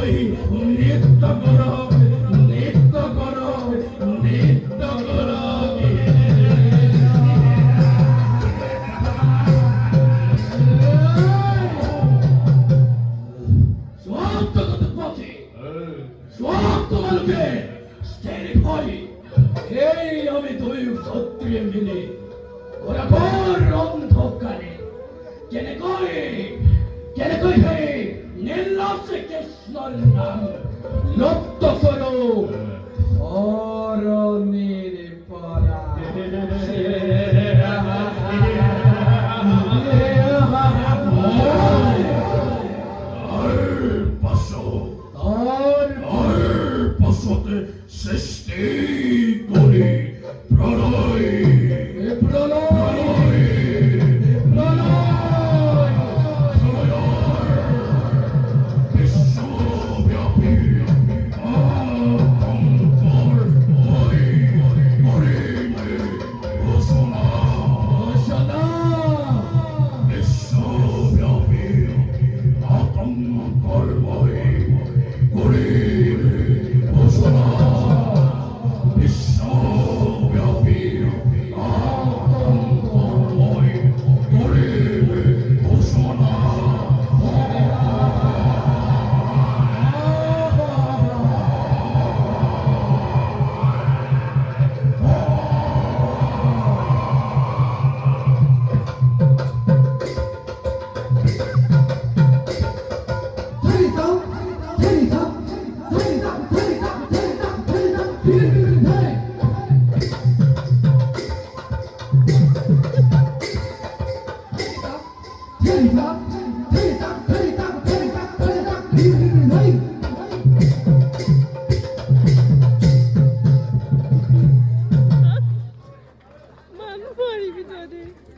ওই নৃত্য করো নৃত্য করো নৃত্য করো স্বার্থগত পথে স্বার্থ মানুষে স্টেরি ভয় এই আমি দুই ক্ষত্রিয় মিলে ওরা ঘোর অন্ধকারে কেন কই হে নীলসে কৃষ্ণর নাম লপ্ত করো অরণের পরা সৃষ্টি করি প্রলয় প্রলয় প্রলয় বিশ্বব্যাপী অহংকার হই করিবে ঘোষণা ঘোষণা বিশ্বব্যাপী অহংকার হই করিবে ঘোষণা বিশ্বব্যাপী অহংকার হই করিবে ঘোষণা Man får i